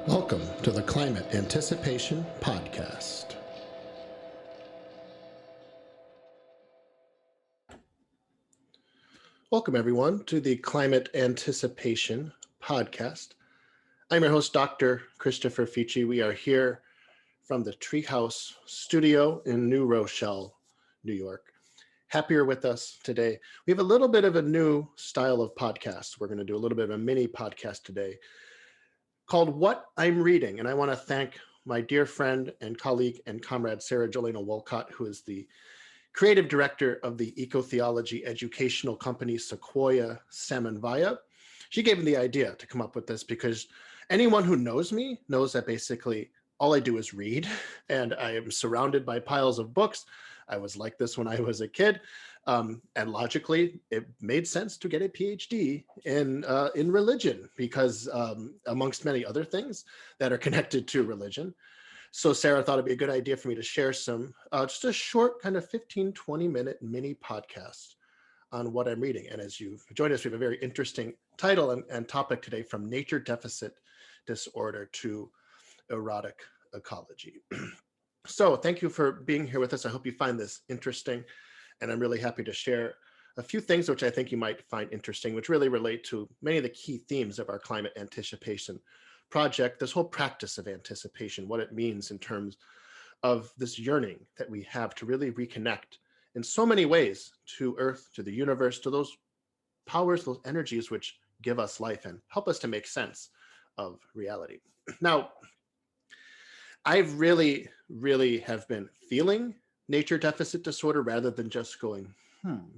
Welcome to the Climate Anticipation Podcast. Welcome, everyone, to the Climate Anticipation Podcast. I'm your host, Dr. Christopher Fici. We are here from the Treehouse Studio in New Rochelle, New York. Happier with us today. We have a little bit of a new style of podcast. We're going to do a little bit of a mini podcast today called What I'm Reading. And I want to thank my dear friend and colleague and comrade, Sarah Jolena Wolcott, who is the creative director of the eco-theology educational company, Sequoia Salmon Via. She gave me the idea to come up with this because anyone who knows me knows that basically all I do is read, and I am surrounded by piles of books. I was like this when I was a kid. And logically, it made sense to get a PhD in religion because amongst many other things that are connected to religion. So Sarah thought it'd be a good idea for me to share some, just a short kind of 15, 20-minute mini podcast on what I'm reading. And as you've joined us, we have a very interesting title and topic today, from nature deficit disorder to erotic ecology. So thank you for being here with us. I hope you find this interesting. And I'm really happy to share a few things which I think you might find interesting, which really relate to many of the key themes of our climate anticipation project, this whole practice of anticipation, what it means in terms of this yearning that we have to really reconnect in so many ways to Earth, to the universe, to those powers, those energies which give us life and help us to make sense of reality. Now, I've really have been feeling nature deficit disorder rather than just going,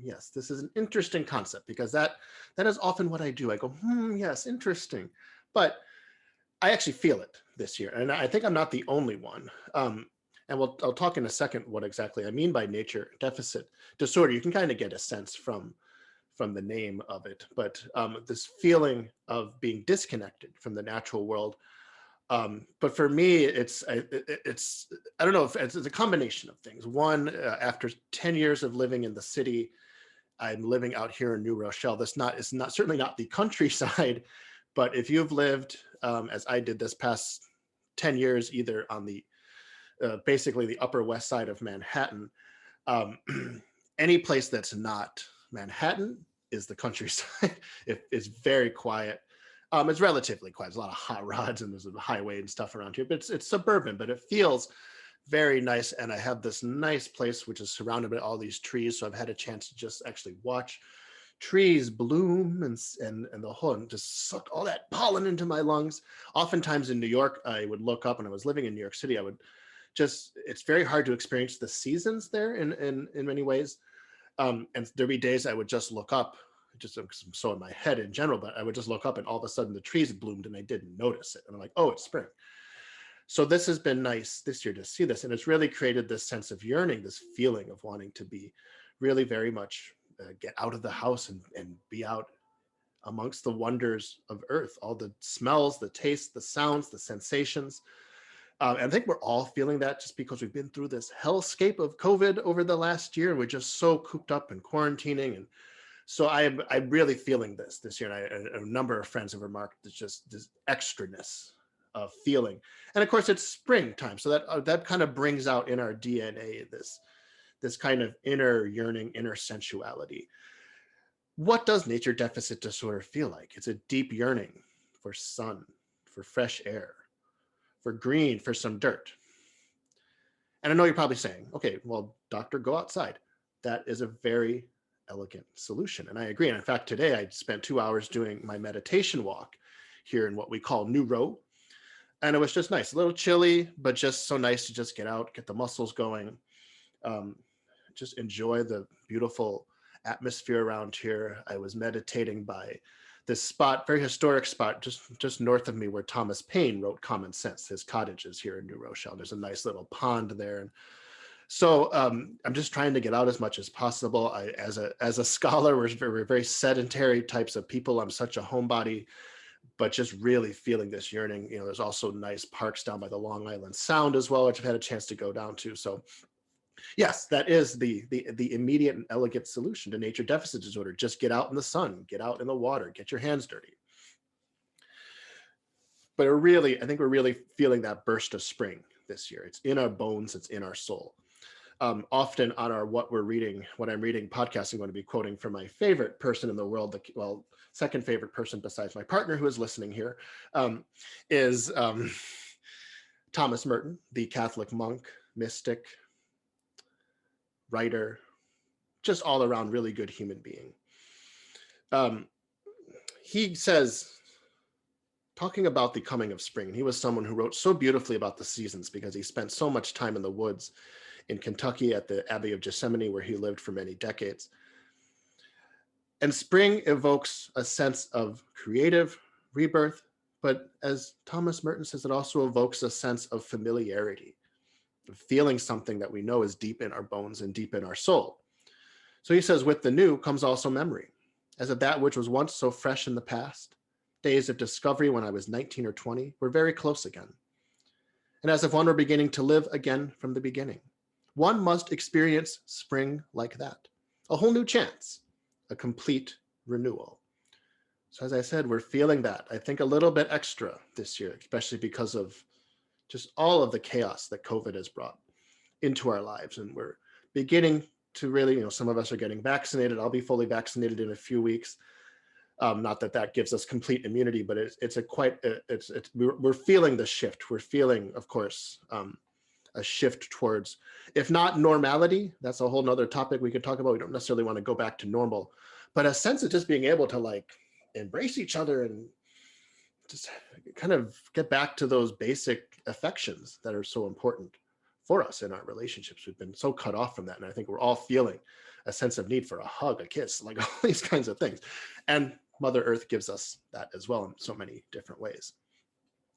yes, this is an interesting concept, because that is often what I do. I go, yes, interesting. But I actually feel it this year. And I think I'm not the only one. And I'll talk in a second what exactly I mean by nature deficit disorder. You can kind of get a sense from the name of it. But this feeling of being disconnected from the natural world. But for me, it's I don't know if it's a combination of things. One, after 10 years of living in the city, I'm living out here in New Rochelle. It's certainly not the countryside, but if you've lived as I did this past 10 years, either on the basically the Upper West Side of Manhattan, any place that's not Manhattan is the countryside. It's very quiet. It's relatively quiet. There's a lot of hot rods and there's a highway and stuff around here, but it's suburban, but it feels very nice. And I have this nice place which is surrounded by all these trees. So I've had a chance to just actually watch trees bloom and the whole, and just suck all that pollen into my lungs. Oftentimes in New York, I would look up, and I was living in New York City, it's very hard to experience the seasons there in many ways. And there'd be days I would just look up, just I'm so in my head in general, but I would just look up and all of a sudden the trees bloomed and I didn't notice it. And I'm like, oh, it's spring. So this has been nice this year to see this. And it's really created this sense of yearning, this feeling of wanting to be really very much get out of the house and be out amongst the wonders of Earth, all the smells, the tastes, the sounds, the sensations. And I think we're all feeling that just because we've been through this hellscape of COVID over the last year. And we're just so cooped up and quarantining. And so I'm really feeling this year. And a number of friends have remarked it's just this extraness of feeling. And of course, it's springtime. So that kind of brings out in our DNA this kind of inner yearning, inner sensuality. What does nature deficit disorder feel like? It's a deep yearning for sun, for fresh air, for green, for some dirt. And I know you're probably saying, okay, well, doctor, go outside. That is a very elegant solution. And I agree. And in fact, today I spent 2 hours doing my meditation walk here in what we call New Row. And it was just nice, a little chilly, but just so nice to just get out, get the muscles going, just enjoy the beautiful atmosphere around here. I was meditating by this spot, very historic spot, just north of me, where Thomas Paine wrote Common Sense. His cottage is here in New Rochelle. There's a nice little pond there. And so I'm just trying to get out as much as possible. As a scholar, we're very sedentary types of people. I'm such a homebody, but just really feeling this yearning. There's also nice parks down by the Long Island Sound as well, which I've had a chance to go down to. So yes, that is the immediate and elegant solution to nature deficit disorder. Just get out in the sun, get out in the water, get your hands dirty. But I think we're really feeling that burst of spring this year. It's in our bones, it's in our soul. Often on our what I'm reading podcast, I'm going to be quoting from my favorite person in the world, second favorite person besides my partner who is listening here, is Thomas Merton, the Catholic monk, mystic, writer, just all around really good human being. He says, talking about the coming of spring, and he was someone who wrote so beautifully about the seasons because he spent so much time in the woods in Kentucky at the Abbey of Gethsemane, where he lived for many decades. And spring evokes a sense of creative rebirth, but as Thomas Merton says, it also evokes a sense of familiarity, of feeling something that we know is deep in our bones and deep in our soul. So he says, with the new comes also memory, as of that which was once so fresh in the past. Days of discovery when I was 19 or 20 were very close again. And as if one were beginning to live again from the beginning. One must experience spring like that, a whole new chance, a complete renewal. So as I said, we're feeling that, I think, a little bit extra this year, especially because of just all of the chaos that COVID has brought into our lives. And we're beginning to really, some of us are getting vaccinated. I'll be fully vaccinated in a few weeks. Not that that gives us complete immunity, but we're feeling the shift. We're feeling, of course, a shift towards, if not normality, that's a whole nother topic we could talk about. We don't necessarily want to go back to normal, but a sense of just being able to embrace each other and just kind of get back to those basic affections that are so important for us in our relationships. We've been so cut off from that. And I think we're all feeling a sense of need for a hug, a kiss, all these kinds of things. And Mother Earth gives us that as well in so many different ways.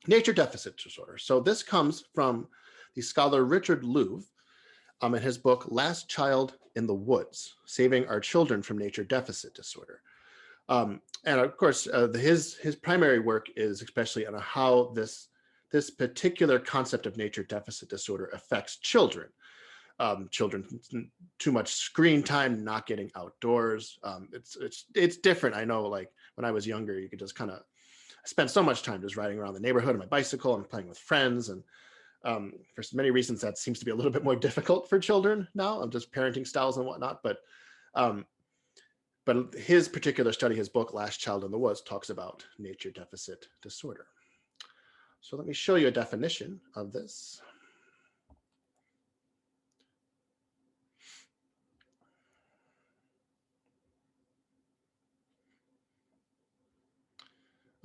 Nature deficit disorder. So this comes from the scholar Richard Louv in his book, Last Child in the Woods, Saving Our Children from Nature Deficit Disorder. And of course, his primary work is especially on how this particular concept of nature deficit disorder affects children. Children, too much screen time, not getting outdoors. It's different. I know, when I was younger, you could just kind of spend so much time just riding around the neighborhood on my bicycle and playing with friends. And for many reasons, that seems to be a little bit more difficult for children now, of just parenting styles and whatnot. But his particular study, his book, Last Child in the Woods, talks about nature deficit disorder. So let me show you a definition of this.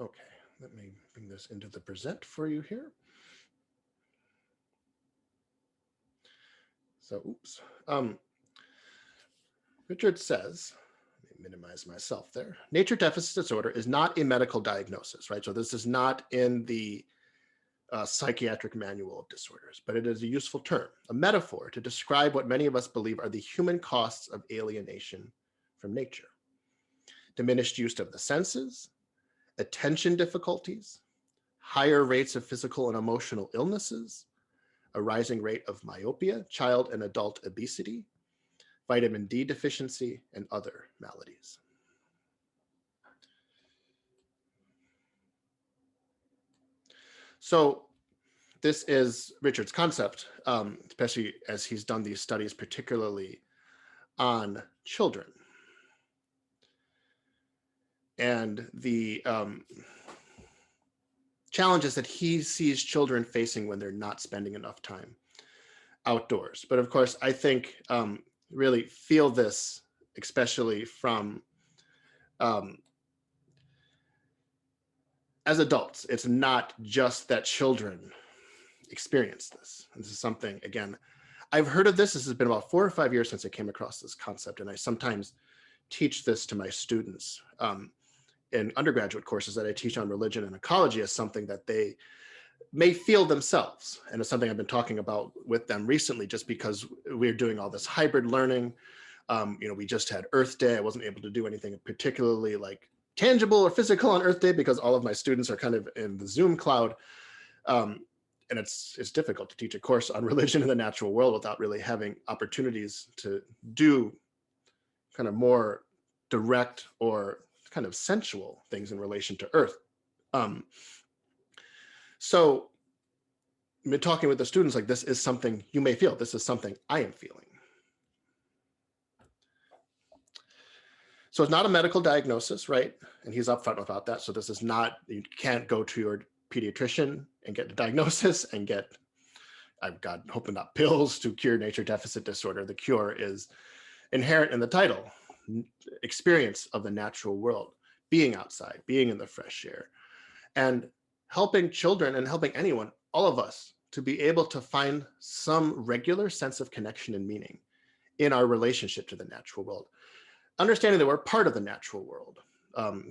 Okay, let me bring this into the present for you here. So, oops. Richard says, let me minimize myself there. Nature deficit disorder is not a medical diagnosis, right? So this is not in the psychiatric manual of disorders, but it is a useful term, a metaphor to describe what many of us believe are the human costs of alienation from nature. Diminished use of the senses, attention difficulties, higher rates of physical and emotional illnesses, a rising rate of myopia, child and adult obesity, vitamin D deficiency, and other maladies. So this is Richard's concept, especially as he's done these studies, particularly on children. And the challenges that he sees children facing when they're not spending enough time outdoors. But of course, I think really feel this, especially from as adults. It's not just that children experience this. This is something, again, I've heard of this. This has been about 4 or 5 years since I came across this concept. And I sometimes teach this to my students in undergraduate courses that I teach on religion and ecology as something that they may feel themselves. And it's something I've been talking about with them recently, just because we're doing all this hybrid learning. We just had Earth Day. I wasn't able to do anything particularly tangible or physical on Earth Day because all of my students are kind of in the Zoom cloud. And it's difficult to teach a course on religion in the natural world without really having opportunities to do kind of more direct or kind of sensual things in relation to Earth. So when talking with the students, like, this is something you may feel, this is something I am feeling. So it's not a medical diagnosis, right? And he's upfront about that. So this is not, you can't go to your pediatrician and get a diagnosis and get, I've got hoping not pills to cure nature deficit disorder. The cure is inherent in the title, experience of the natural world, being outside, being in the fresh air, and helping children and helping anyone, all of us, to be able to find some regular sense of connection and meaning in our relationship to the natural world. Understanding that we're part of the natural world.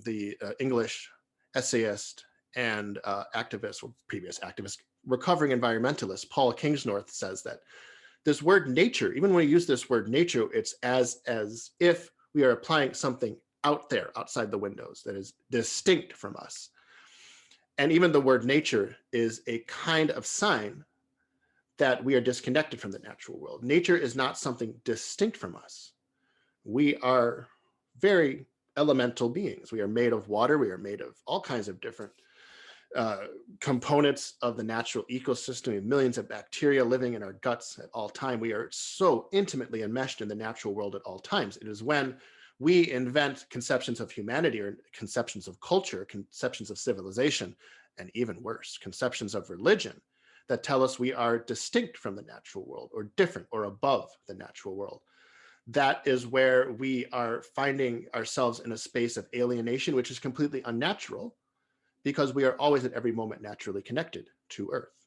The English essayist and activist, or previous activist, recovering environmentalist, Paul Kingsnorth, says that this word nature, even when we use this word nature, it's as if we are applying something out there, outside the windows, that is distinct from us. And even the word nature is a kind of sign that we are disconnected from the natural world. Nature is not something distinct from us. We are very elemental beings. We are made of water. We are made of all kinds of different components of the natural ecosystem. We have millions of bacteria living in our guts at all time. We are so intimately enmeshed in the natural world at all times. It is when we invent conceptions of humanity, or conceptions of culture, conceptions of civilization, and even worse, conceptions of religion, that tell us we are distinct from the natural world, or different, or above the natural world. That is where we are finding ourselves in a space of alienation, which is completely unnatural, because we are always at every moment naturally connected to Earth.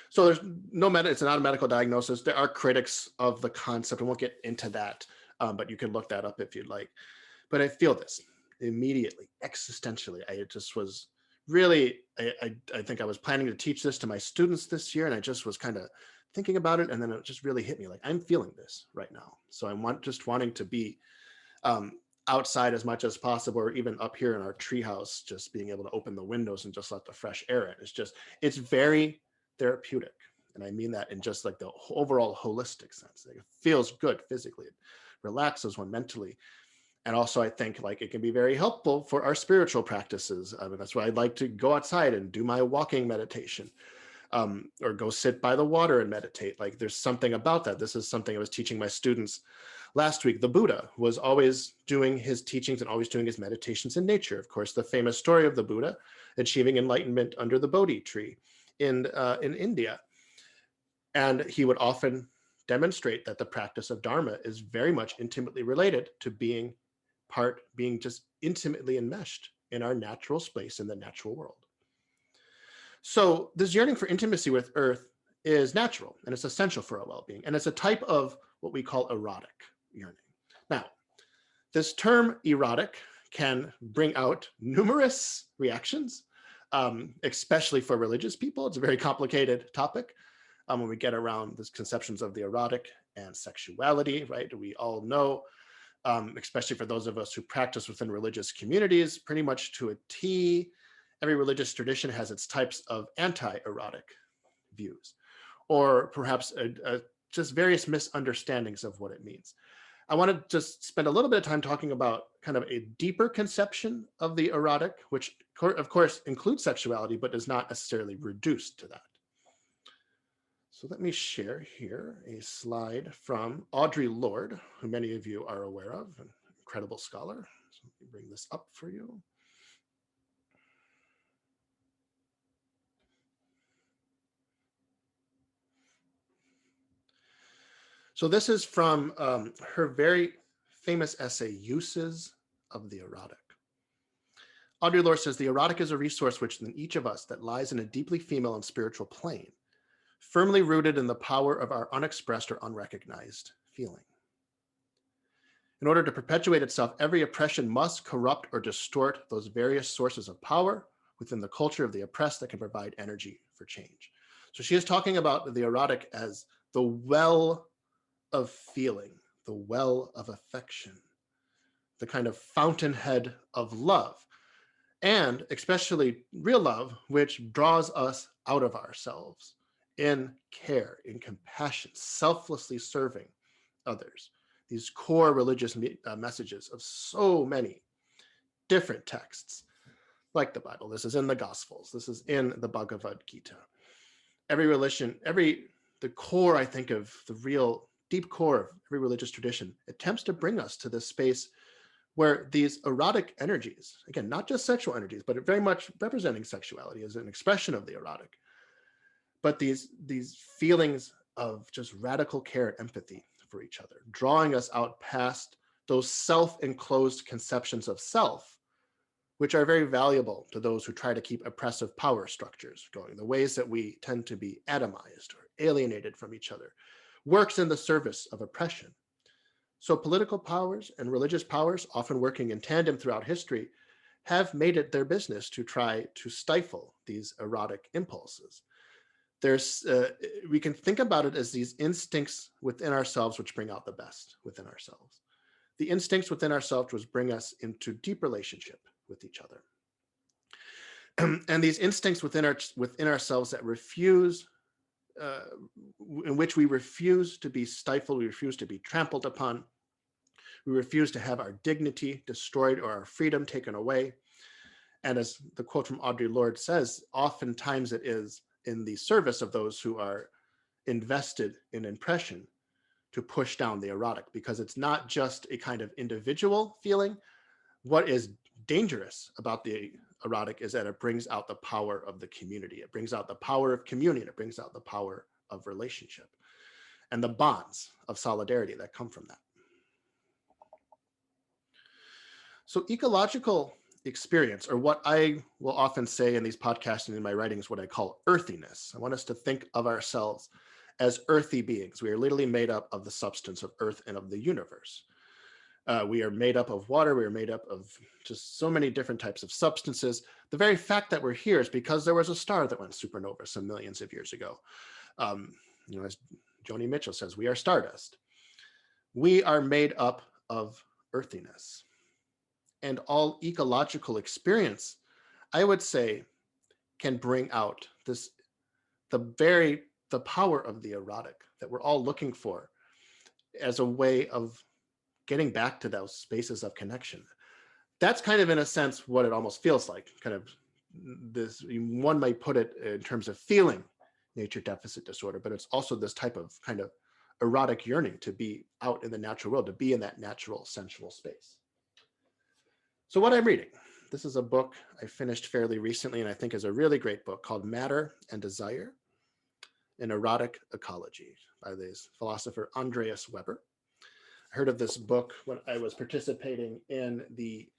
So there's no it's not a medical diagnosis. There are critics of the concept. I won't get into that, but you can look that up if you'd like. But I feel this immediately, existentially. I just was really, I think I was planning to teach this to my students this year, and I just was kind of thinking about it, and then it just really hit me, like, I'm feeling this right now. So I'm just wanting to be outside as much as possible, or even up here in our treehouse, just being able to open the windows and just let the fresh air in. It's very therapeutic. And I mean that in just like the overall holistic sense. Like, it feels good physically, it relaxes one mentally. And also, I think, like, it can be very helpful for our spiritual practices. I mean, that's why I'd like to go outside and do my walking meditation, or go sit by the water and meditate. Like, there's something about that. This is something I was teaching my students last week. The Buddha was always doing his teachings and always doing his meditations in nature. Of course, the famous story of the Buddha achieving enlightenment under the Bodhi tree in India. And he would often demonstrate that the practice of Dharma is very much intimately related to being just intimately enmeshed in our natural space, in the natural world. So this yearning for intimacy with Earth is natural, and it's essential for our well-being. And it's a type of what we call erotic yearning. Now, this term erotic can bring out numerous reactions, especially for religious people. It's a very complicated topic when we get around these conceptions of the erotic and sexuality, right? We all know, especially for those of us who practice within religious communities, pretty much to a T, every religious tradition has its types of anti-erotic views, or perhaps just various misunderstandings of what it means. I want to just spend a little bit of time talking about kind of a deeper conception of the erotic, which of course includes sexuality, but is not necessarily reduced to that. So let me share here a slide from Audre Lorde, who many of you are aware of, an incredible scholar. So let me bring this up for you. So this is from her very famous essay, Uses of the Erotic. Audre Lorde says, the erotic is a resource which in each of us that lies in a deeply female and spiritual plane, firmly rooted in the power of our unexpressed or unrecognized feeling. In order to perpetuate itself, every oppression must corrupt or distort those various sources of power within the culture of the oppressed that can provide energy for change. So she is talking about the erotic as the well of feeling, the well of affection, the kind of fountainhead of love, and especially real love, which draws us out of ourselves in care, in compassion, selflessly serving others. These core religious messages of so many different texts like the Bible. This is in the Gospels. This is in the Bhagavad Gita. Every religion, the core, I think, of the real deep core of every religious tradition attempts to bring us to this space where these erotic energies, again, not just sexual energies, but very much representing sexuality as an expression of the erotic, but these feelings of just radical care and empathy for each other, drawing us out past those self-enclosed conceptions of self, which are very valuable to those who try to keep oppressive power structures going. The ways that we tend to be atomized or alienated from each other works in the service of oppression. So political powers and religious powers, often working in tandem throughout history, have made it their business to try to stifle these erotic impulses. We can think about it as these instincts within ourselves which bring out the best within ourselves. The instincts within ourselves which bring us into deep relationship with each other. And these instincts within ourselves that refuse, in which we refuse to be stifled, we refuse to be trampled upon, we refuse to have our dignity destroyed or our freedom taken away. And as the quote from Audre Lorde says, oftentimes it is in the service of those who are invested in oppression to push down the erotic, because it's not just a kind of individual feeling. What is dangerous about the erotic is that it brings out the power of the community. It brings out the power of communion. It brings out the power of relationship and the bonds of solidarity that come from that. So ecological experience, or what I will often say in these podcasts and in my writings, what I call earthiness. I want us to think of ourselves as earthy beings. We are literally made up of the substance of earth and of the universe. We are made up of water. We are made up of just so many different types of substances. The very fact that we're here is because there was a star that went supernova some millions of years ago. As Joni Mitchell says, we are stardust. We are made up of earthiness. And all ecological experience, I would say, can bring out the power of the erotic that we're all looking for as a way of getting back to those spaces of connection. That's kind of, in a sense, what it almost feels like. Kind of this, one might put it in terms of feeling nature deficit disorder, but it's also this type of kind of erotic yearning to be out in the natural world, to be in that natural sensual space. So what I'm reading, this is a book I finished fairly recently and I think is a really great book called Matter and Desire, an Erotic Ecology by this philosopher Andreas Weber. I heard of this book when I was participating in the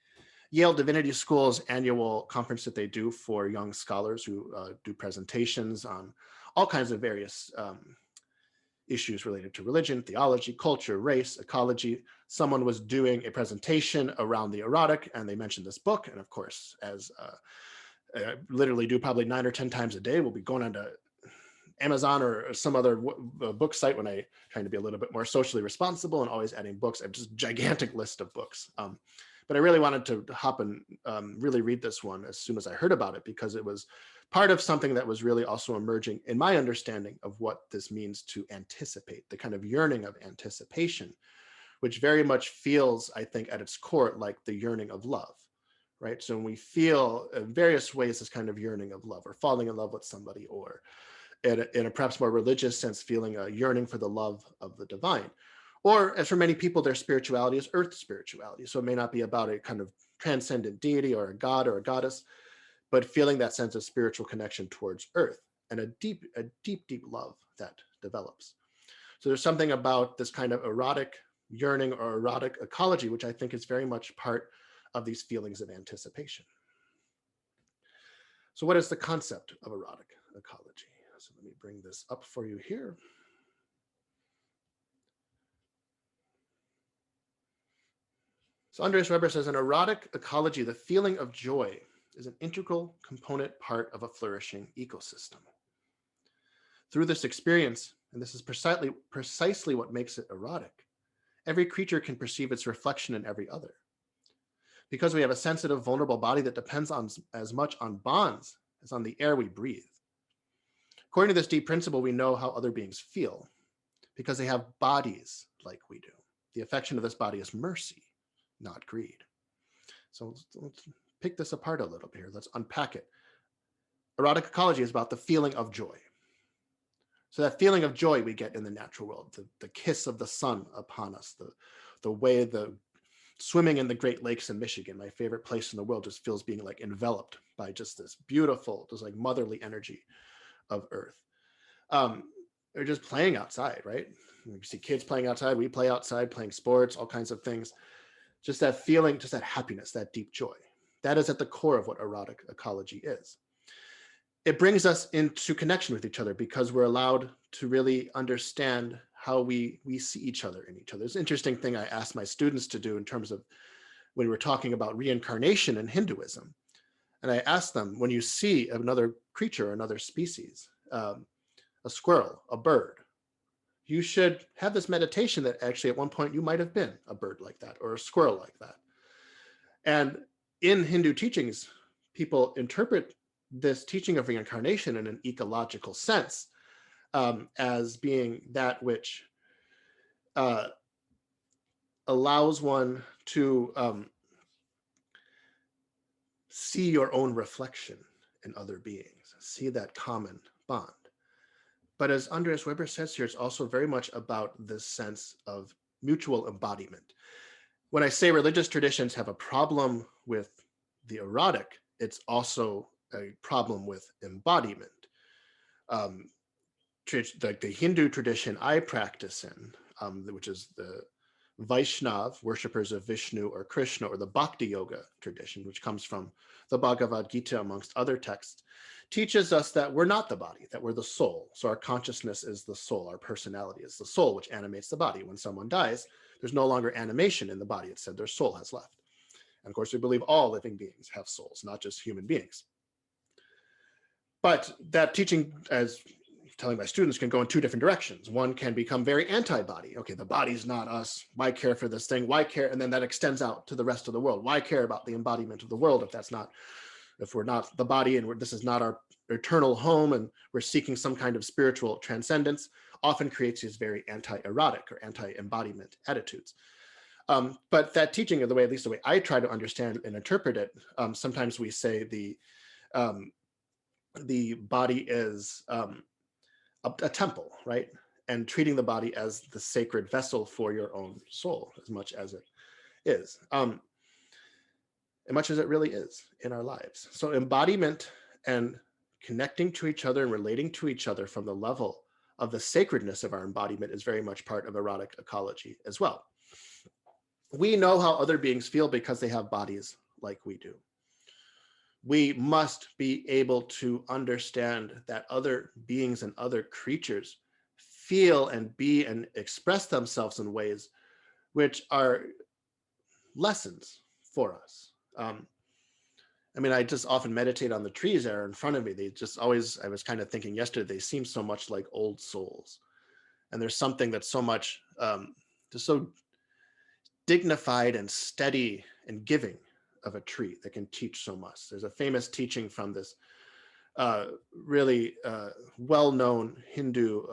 Yale Divinity School's annual conference that they do for young scholars who do presentations on all kinds of various issues related to religion, theology, culture, race, ecology. Someone was doing a presentation around the erotic and they mentioned this book. And of course, as I literally do probably 9 or 10 times a day, we'll be going onto Amazon or some other book site when I'm trying to be a little bit more socially responsible and always adding books. I have just a gigantic list of books. But I really wanted to hop and really read this one as soon as I heard about it, because it was part of something that was really also emerging in my understanding of what this means to anticipate, the kind of yearning of anticipation, which very much feels, I think, at its core, like the yearning of love, right? So when we feel in various ways this kind of yearning of love, or falling in love with somebody, or in a perhaps more religious sense, feeling a yearning for the love of the divine. Or as for many people, their spirituality is earth spirituality. So it may not be about a kind of transcendent deity or a god or a goddess, but feeling that sense of spiritual connection towards earth and a deep, deep love that develops. So there's something about this kind of erotic yearning or erotic ecology, which I think is very much part of these feelings of anticipation. So what is the concept of erotic ecology? So let me bring this up for you here. So Andreas Weber says, in erotic ecology, the feeling of joy is an integral component part of a flourishing ecosystem. Through this experience, and this is precisely what makes it erotic, every creature can perceive its reflection in every other. Because we have a sensitive, vulnerable body that depends on as much on bonds as on the air we breathe. According to this deep principle, we know how other beings feel because they have bodies like we do. The affection of this body is mercy, not greed. So let's pick this apart a little bit here. Let's unpack it. Erotic ecology is about the feeling of joy. So that feeling of joy we get in the natural world, the kiss of the sun upon us, the way the swimming in the Great Lakes in Michigan, my favorite place in the world, just feels being like enveloped by just this beautiful, just like motherly energy of earth. Or just playing outside, right? We see kids playing outside, we play outside, playing sports, all kinds of things. Just that feeling, just that happiness, that deep joy. That is at the core of what erotic ecology is. It brings us into connection with each other because we're allowed to really understand how we see each other in each other. It's an interesting thing I asked my students to do in terms of when we're talking about reincarnation in Hinduism. And I asked them, when you see another creature, another species, a squirrel, a bird, you should have this meditation that actually at one point you might have been a bird like that or a squirrel like that. And in Hindu teachings, people interpret this teaching of reincarnation in an ecological sense as being that which allows one to see your own reflection in other beings, see that common bond. But as Andreas Weber says here, it's also very much about this sense of mutual embodiment. When I say religious traditions have a problem with the erotic, it's also a problem with embodiment. Like the Hindu tradition I practice in, which is the Vaishnav, worshippers of Vishnu or Krishna, or the Bhakti Yoga tradition, which comes from the Bhagavad Gita, amongst other texts, teaches us that we're not the body, that we're the soul. So our consciousness is the soul, our personality is the soul, which animates the body. When someone dies, there's no longer animation in the body. It's said their soul has left. And of course, we believe all living beings have souls, not just human beings. But that teaching, as telling my students, can go in two different directions. One can become very anti-body. Okay, the body's not us. Why care for this thing? Why care? And then that extends out to the rest of the world. Why care about the embodiment of the world if we're not the body and this is not our eternal home and we're seeking some kind of spiritual transcendence? Often creates these very anti-erotic or anti-embodiment attitudes. But that teaching, of the way, at least the way I try to understand and interpret it, sometimes we say the body is a temple, right? And treating the body as the sacred vessel for your own soul, as much as it is, and much as it really is in our lives. So embodiment and connecting to each other and relating to each other from the level of the sacredness of our embodiment is very much part of erotic ecology as well. We know how other beings feel because they have bodies like we do. We must be able to understand that other beings and other creatures feel and be and express themselves in ways which are lessons for us. I mean, I just often meditate on the trees that are in front of me. They just always, I was kind of thinking yesterday, they seem so much like old souls. And there's something that's so much, just so dignified and steady and giving of a tree that can teach so much. There's a famous teaching from this really well-known Hindu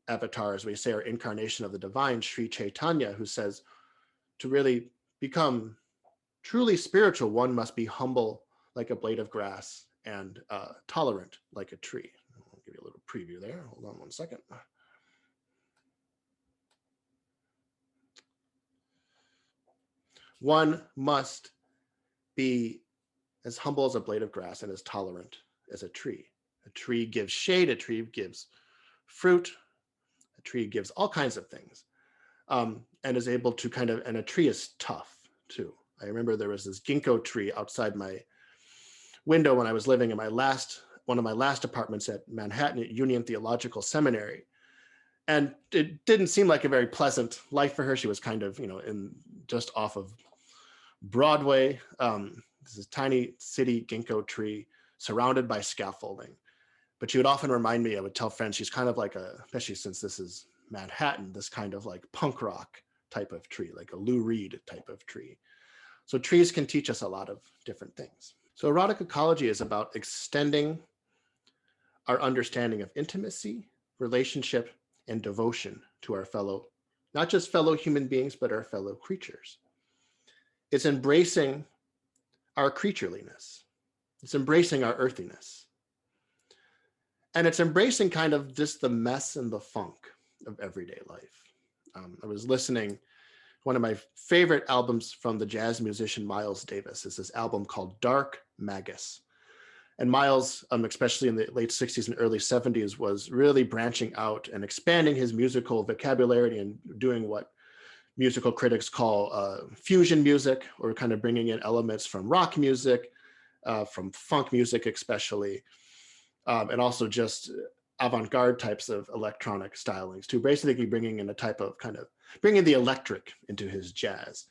avatar, as we say, or incarnation of the divine, Sri Chaitanya, who says to really become truly spiritual, one must be humble like a blade of grass and tolerant like a tree. I'll give you a little preview there. Hold on one second. One must be as humble as a blade of grass and as tolerant as a tree. A tree gives shade, a tree gives fruit, a tree gives all kinds of things, and is able to and a tree is tough too. I remember there was this ginkgo tree outside my window when I was living in one of my last apartments at Manhattan at Union Theological Seminary. And it didn't seem like a very pleasant life for her. She was kind of, just off of Broadway. This is a tiny city ginkgo tree surrounded by scaffolding. But she would often remind me, I would tell friends, she's kind of like especially since this is Manhattan, this kind of like punk rock type of tree, like a Lou Reed type of tree. So trees can teach us a lot of different things. So erotic ecology is about extending our understanding of intimacy, relationship, and devotion to our not just fellow human beings, but our fellow creatures. It's embracing our creatureliness. It's embracing our earthiness. And it's embracing kind of just the mess and the funk of everyday life. I was listening, one of my favorite albums from the jazz musician Miles Davis is this album called Dark Magus. And Miles, especially in the late 60s and early 70s, was really branching out and expanding his musical vocabulary and doing what musical critics call fusion music, or kind of bringing in elements from rock music, from funk music especially, and also just avant-garde types of electronic stylings, to basically bringing in a type of kind of bringing the electric into his jazz.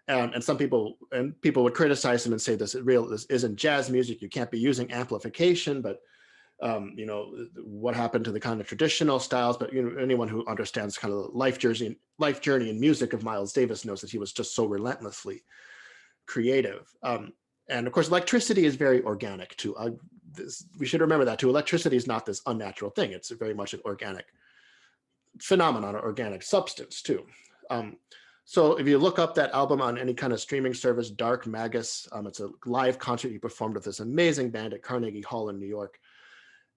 And some people would criticize him and say this isn't jazz music. You can't be using amplification. But what happened to the kind of traditional styles? But anyone who understands kind of the life journey and music of Miles Davis knows that he was just so relentlessly creative. And of course, electricity is very organic too. We should remember that too. Electricity is not this unnatural thing. It's very much an organic phenomenon, or organic substance too. So if you look up that album on any kind of streaming service, Dark Magus, it's a live concert he performed with this amazing band at Carnegie Hall in New York.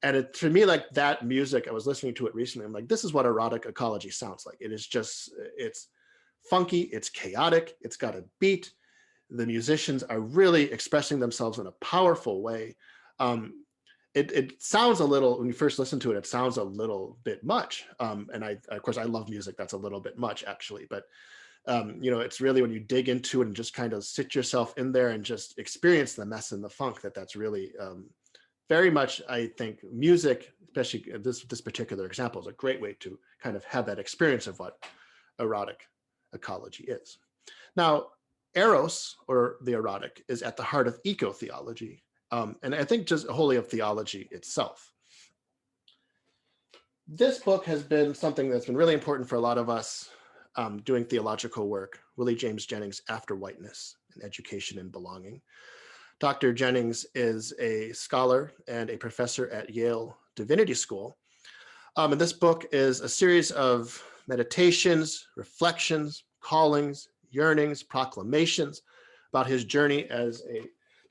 And to me, like that music, I was listening to it recently. I'm like, this is what Erotic Ecology sounds like. It is just, it's funky, it's chaotic, it's got a beat. The musicians are really expressing themselves in a powerful way. It sounds a little, when you first listen to it, it sounds a little bit much. And of course, I love music that's a little bit much, actually. But it's really when you dig into it and just kind of sit yourself in there and just experience the mess and the funk, that's really very much, I think, music, especially this particular example, is a great way to kind of have that experience of what erotic ecology is. Now, Eros, or the erotic, is at the heart of eco-theology, and I think just wholly of theology itself. This book has been something that's been really important for a lot of us doing theological work. Willie James Jennings, After Whiteness, in Education and Belonging. Dr. Jennings is a scholar and a professor at Yale Divinity School. And this book is a series of meditations, reflections, callings, yearnings, proclamations about his journey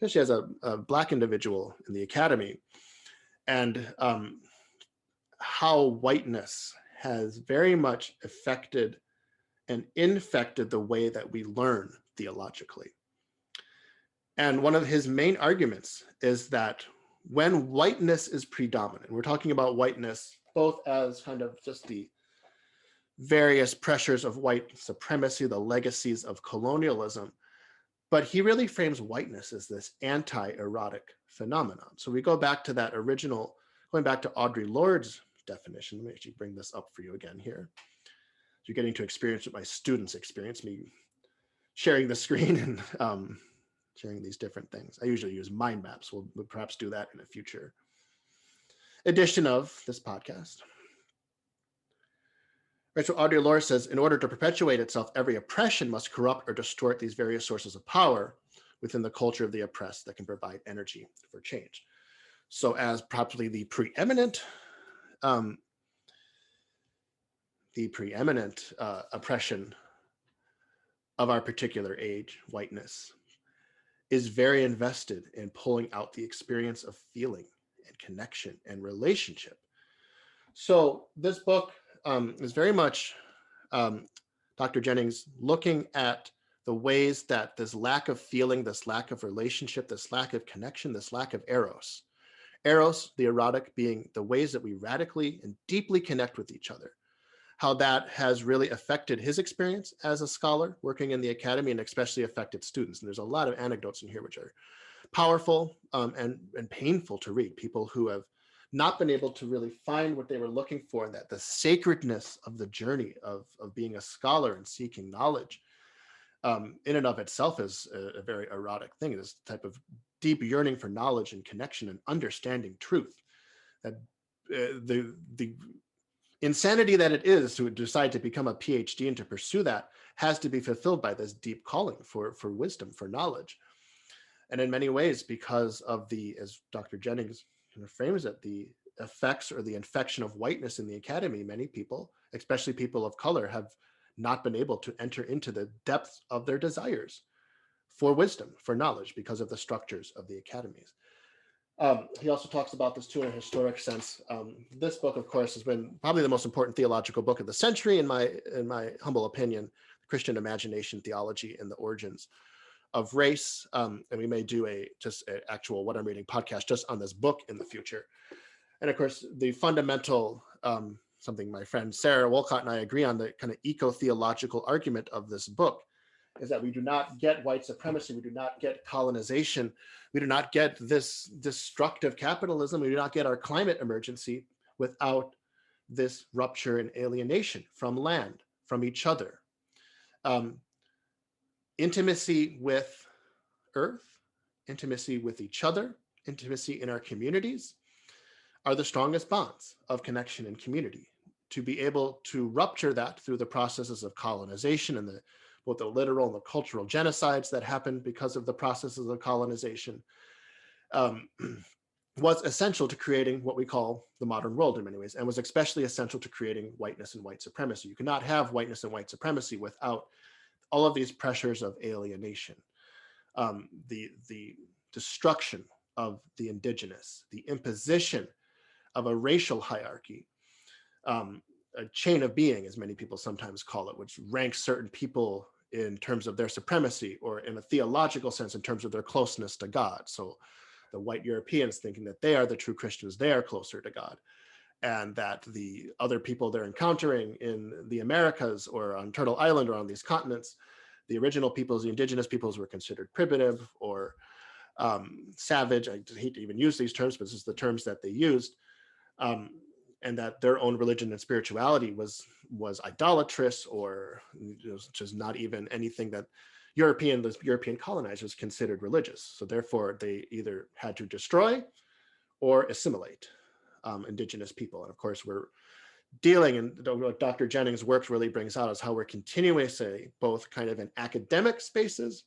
especially as a Black individual in the academy, and how whiteness has very much affected and infected the way that we learn theologically. And one of his main arguments is that when whiteness is predominant, we're talking about whiteness both as kind of just the various pressures of white supremacy, the legacies of colonialism, but he really frames whiteness as this anti-erotic phenomenon. So we go back to that original, going back to Audre Lorde's definition. Let me actually bring this up for you again here. You're getting to experience what my students experience, me sharing the screen and sharing these different things. I usually use mind maps. We'll perhaps do that in a future edition of this podcast. Right, so Audre Lorde says, in order to perpetuate itself, every oppression must corrupt or distort these various sources of power within the culture of the oppressed that can provide energy for change. So as probably the preeminent oppression of our particular age, whiteness, is very invested in pulling out the experience of feeling and connection and relationship. So this book is very much Dr. Jennings looking at the ways that this lack of feeling, this lack of relationship, this lack of connection, this lack of eros, the erotic, being the ways that we radically and deeply connect with each other, how that has really affected his experience as a scholar working in the academy, and especially affected students. And there's a lot of anecdotes in here which are powerful and painful to read. People who have not been able to really find what they were looking for, and that the sacredness of the journey of being a scholar and seeking knowledge in and of itself is a very erotic thing. This type of deep yearning for knowledge and connection and understanding truth, that the insanity that it is to decide to become a PhD and to pursue that has to be fulfilled by this deep calling for wisdom, for knowledge. And in many ways, because of as Dr. Jennings frames it, the effects or the infection of whiteness in the academy, many people, especially people of color, have not been able to enter into the depths of their desires for wisdom, for knowledge, because of the structures of the academies. He also talks about this too in a historic sense. This book, of course, has been probably the most important theological book of the century, in my humble opinion, Christian Imagination Theology and the Origins of Race. And we may do an actual What I'm Reading podcast just on this book in the future. And of course, the fundamental, something my friend Sarah Wolcott and I agree on, the kind of eco-theological argument of this book is that we do not get white supremacy, we do not get colonization, we do not get this destructive capitalism, we do not get our climate emergency without this rupture and alienation from land, from each other. Intimacy with earth, intimacy with each other, intimacy in our communities are the strongest bonds of connection and community. To be able to rupture that through the processes of colonization and both the literal and the cultural genocides that happened because of the processes of colonization, was essential to creating what we call the modern world in many ways, and was especially essential to creating whiteness and white supremacy. You cannot have whiteness and white supremacy without all of these pressures of alienation, the destruction of the indigenous, the imposition of a racial hierarchy, a chain of being, as many people sometimes call it, which ranks certain people in terms of their supremacy, or in a theological sense, in terms of their closeness to God. So the white Europeans thinking that they are the true Christians, they are closer to God, and that the other people they're encountering in the Americas or on Turtle Island or on these continents, the original peoples, the indigenous peoples, were considered primitive or savage. I hate to even use these terms, but this is the terms that they used. And that their own religion and spirituality was idolatrous, or just not even anything that the European colonizers considered religious. So therefore, they either had to destroy or assimilate indigenous people. And of course, we're dealing, and what Dr. Jennings' work really brings out is how we're continuously both kind of in academic spaces,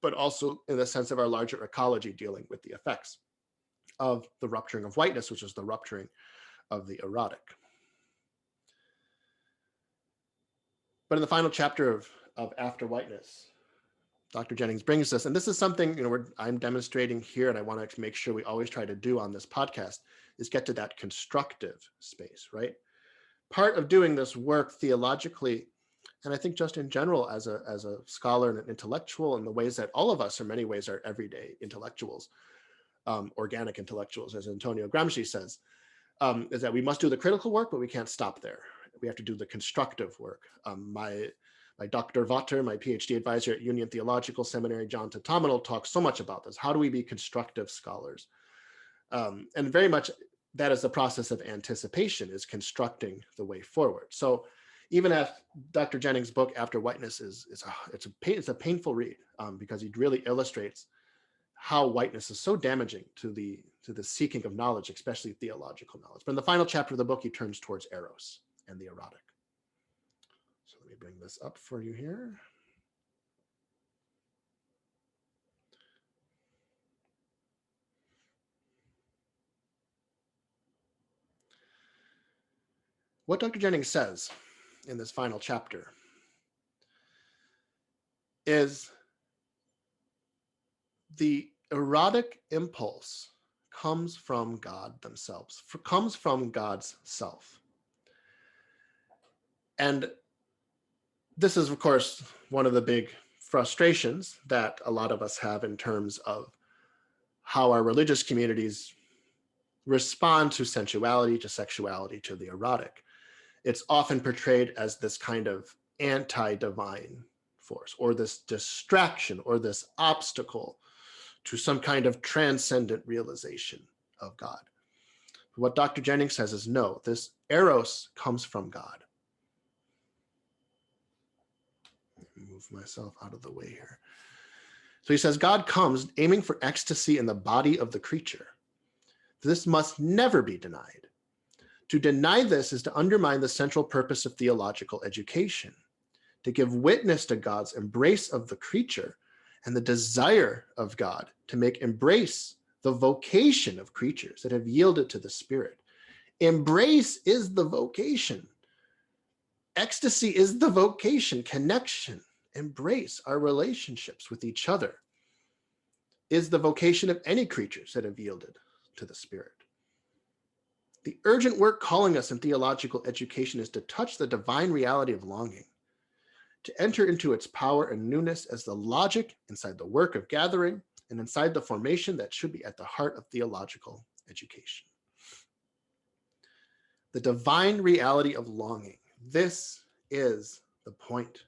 but also in the sense of our larger ecology, dealing with the effects of the rupturing of whiteness, which is the rupturing of the erotic. But in the final chapter of After Whiteness, Dr. Jennings brings us, and this is something I'm demonstrating here, and I want to make sure we always try to do on this podcast, is get to that constructive space, right? Part of doing this work theologically, and I think just in general as a scholar and an intellectual, in the ways that all of us in many ways are everyday intellectuals, organic intellectuals, as Antonio Gramsci says, is that we must do the critical work, but we can't stop there. We have to do the constructive work. My Dr. Vater, my PhD advisor at Union Theological Seminary, John Tatominal, talks so much about this. How do we be constructive scholars? And very much that is the process of anticipation, is constructing the way forward. So even if Dr. Jennings' book, After Whiteness, it's a painful read, because he really illustrates how whiteness is so damaging to the seeking of knowledge, especially theological knowledge. But in the final chapter of the book, he turns towards Eros and the erotic. So let me bring this up for you here. What Dr. Jennings says in this final chapter is the erotic impulse comes from God themselves, comes from God's self. And this is, of course, one of the big frustrations that a lot of us have in terms of how our religious communities respond to sensuality, to sexuality, to the erotic. It's often portrayed as this kind of anti-divine force, or this distraction, or this obstacle to some kind of transcendent realization of God. What Dr. Jennings says is, no, this eros comes from God. Let me move myself out of the way here. So he says, God comes aiming for ecstasy in the body of the creature. This must never be denied. To deny this is to undermine the central purpose of theological education, to give witness to God's embrace of the creature and the desire of God to make embrace the vocation of creatures that have yielded to the Spirit. Embrace is the vocation. Ecstasy is the vocation, connection, embrace our relationships with each other, is the vocation of any creatures that have yielded to the Spirit. The urgent work calling us in theological education is to touch the divine reality of longing, to enter into its power and newness as the logic inside the work of gathering and inside the formation that should be at the heart of theological education. The divine reality of longing. This is the point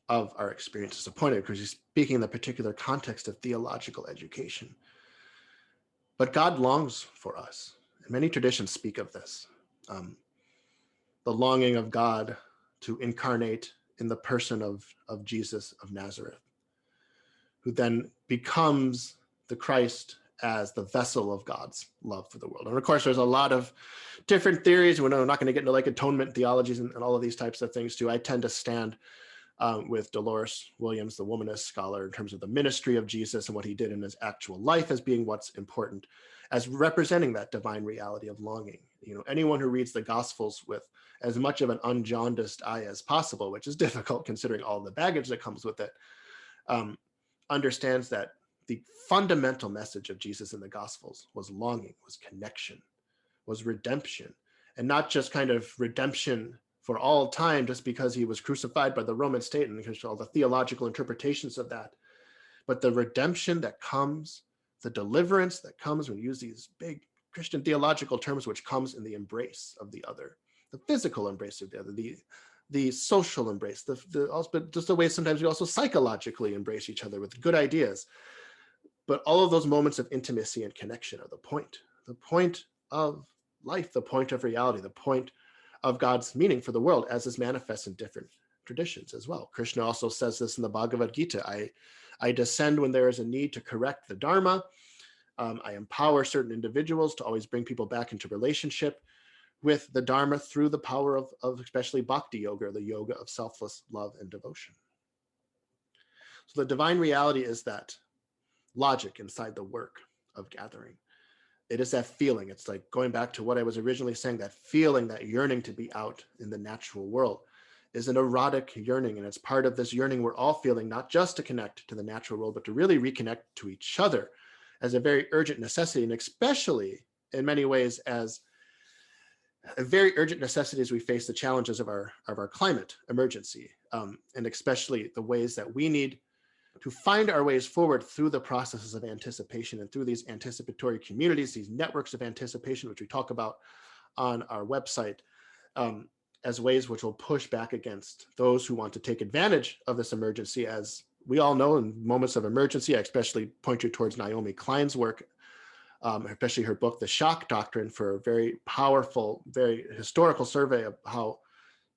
of our experience. It's the point of it because you're speaking in the particular context of theological education. But God longs for us. And many traditions speak of this. The longing of God to incarnate in the person of Jesus of Nazareth, who then becomes the Christ as the vessel of God's love for the world. And of course, there's a lot of different theories. We're not going to get into like atonement theologies and all of these types of things too. I tend to stand with Dolores Williams, the womanist scholar, in terms of the ministry of Jesus and what he did in his actual life as being what's important, as representing that divine reality of longing. You know, anyone who reads the Gospels with as much of an unjaundiced eye as possible, which is difficult considering all the baggage that comes with it, understands that the fundamental message of Jesus in the Gospels was longing, was connection, was redemption, and not just kind of redemption for all time just because he was crucified by the Roman state and all the theological interpretations of that, but the redemption that comes, the deliverance that comes when you use these big Christian theological terms, which comes in the embrace of the other, the physical embrace of the other, the social embrace, but just the way sometimes we also psychologically embrace each other with good ideas. But all of those moments of intimacy and connection are the point of life, the point of reality, the point of God's meaning for the world as is manifest in different traditions as well. Krishna also says this in the Bhagavad Gita. I descend when there is a need to correct the Dharma. I empower certain individuals to always bring people back into relationship with the Dharma through the power of especially bhakti yoga, the yoga of selfless love and devotion. So the divine reality is that logic inside the work of gathering. It is that feeling. It's like going back to what I was originally saying, that feeling, that yearning to be out in the natural world is an erotic yearning. And it's part of this yearning we're all feeling, not just to connect to the natural world, but to really reconnect to each other as a very urgent necessity. And especially in many ways as a very urgent necessity as we face the challenges of our climate emergency. And especially the ways that we need to find our ways forward through the processes of anticipation and through these anticipatory communities, these networks of anticipation, which we talk about on our website, as ways which will push back against those who want to take advantage of this emergency. As we all know, in moments of emergency, I especially point you towards Naomi Klein's work, especially her book, The Shock Doctrine, for a very powerful, very historical survey of how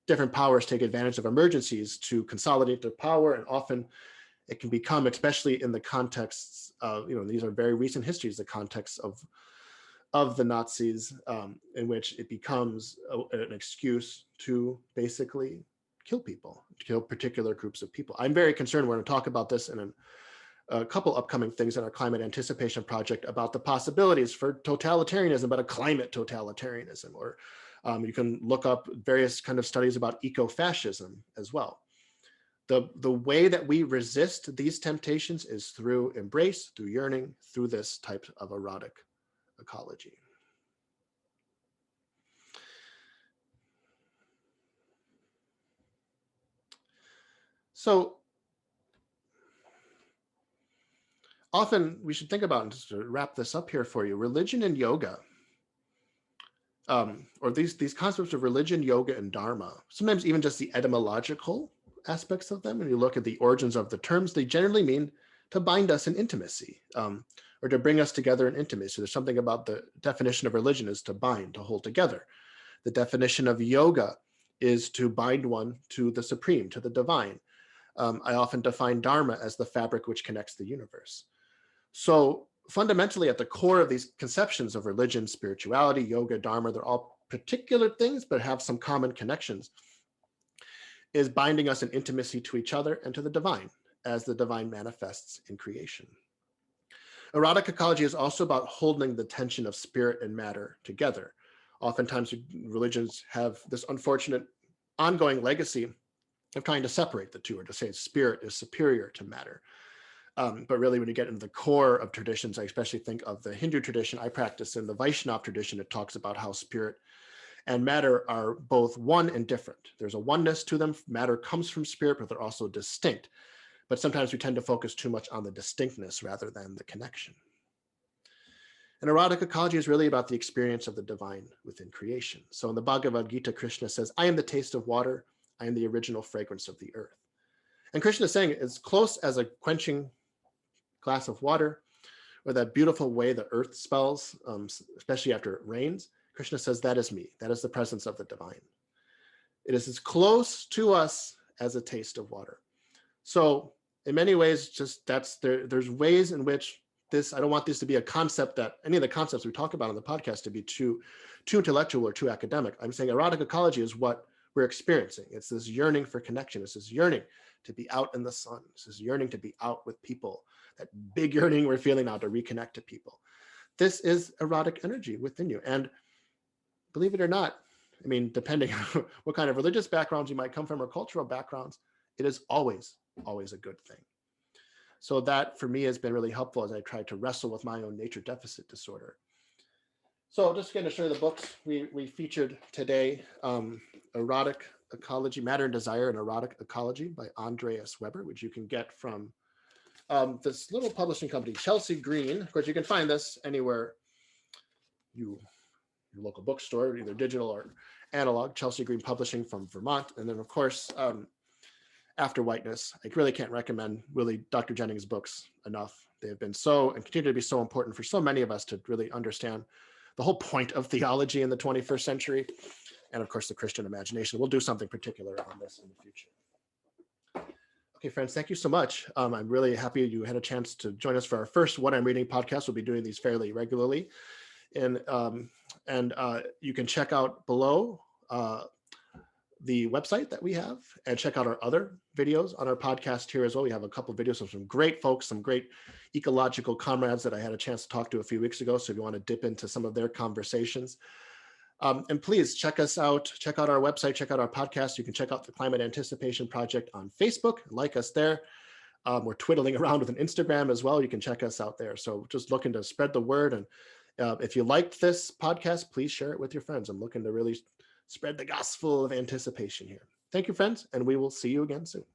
different powers take advantage of emergencies to consolidate their power. And often it can become, especially in the contexts of, these are very recent histories, the context of the Nazis, in which it becomes an excuse to basically kill people, to kill particular groups of people. I'm very concerned. We're going to talk about this in a couple upcoming things in our climate anticipation project about the possibilities for totalitarianism, but a climate totalitarianism, or you can look up various kind of studies about eco-fascism as well. The way that we resist these temptations is through embrace, through yearning, through this type of erotic ecology. So often we should think about, and just to wrap this up here for you, religion and yoga, or these concepts of religion, yoga, and dharma, sometimes even just the etymological aspects of them. When you look at the origins of the terms, they generally mean to bind us in intimacy, or to bring us together in intimacy. There's something about the definition of religion is to bind, to hold together. The definition of yoga is to bind one to the supreme, to the divine. I often define dharma as the fabric which connects the universe. So fundamentally, at the core of these conceptions of religion, spirituality, yoga, dharma, they're all particular things, but have some common connections, is binding us in intimacy to each other and to the divine, as the divine manifests in creation. Erotic ecology is also about holding the tension of spirit and matter together. Oftentimes, religions have this unfortunate ongoing legacy of trying to separate the two, or to say spirit is superior to matter. But really, when you get into the core of traditions, I especially think of the Hindu tradition I practice in the Vaishnava tradition. It talks about how spirit and matter are both one and different. There's a oneness to them. Matter comes from spirit, but they're also distinct. But sometimes we tend to focus too much on the distinctness rather than the connection. And erotic ecology is really about the experience of the divine within creation. So in the Bhagavad Gita, Krishna says, I am the taste of water. I am the original fragrance of the earth. And Krishna is saying, as close as a quenching glass of water, or that beautiful way the earth smells, especially after it rains, Krishna says, that is me. That is the presence of the divine. It is as close to us as a taste of water. So in many ways, just there's ways in which this, I don't want this to be a concept that any of the concepts we talk about on the podcast to be too intellectual or too academic. I'm saying erotic ecology is what we're experiencing. It's this yearning for connection. It's this yearning to be out in the sun. It's this yearning to be out with people, that big yearning we're feeling now to reconnect to people. This is erotic energy within you. And believe it or not, I mean, depending on what kind of religious backgrounds you might come from or cultural backgrounds, it is always a good thing. So that for me has been really helpful as I tried to wrestle with my own nature deficit disorder. So just going to show you the books we featured today, Erotic Ecology, Matter and Desire and Erotic Ecology by Andreas Weber, which you can get from this little publishing company, Chelsea Green. Of course, you can find this anywhere your local bookstore, either digital or analog, Chelsea Green Publishing from Vermont. And then of course, after Whiteness, I really can't recommend Dr. Jennings' books enough. They have been so and continue to be so important for so many of us to really understand the whole point of theology in the 21st century. And of course, the Christian imagination. We'll do something particular on this in the future. Okay, friends, thank you so much. I'm really happy you had a chance to join us for our first What I'm Reading podcast. We'll be doing these fairly regularly. And you can check out below the website that we have and check out our other videos on our podcast here as well. We have a couple of videos of some great folks, some great ecological comrades that I had a chance to talk to a few weeks ago. So if you want to dip into some of their conversations, and please check us out, check out our website, check out our podcast. You can check out the Climate Anticipation Project on Facebook, like us there. We're twiddling around with an Instagram as well. You can check us out there. So just looking to spread the word. And if you liked this podcast, please share it with your friends. I'm looking to really spread the gospel of anticipation here. Thank you, friends, and we will see you again soon.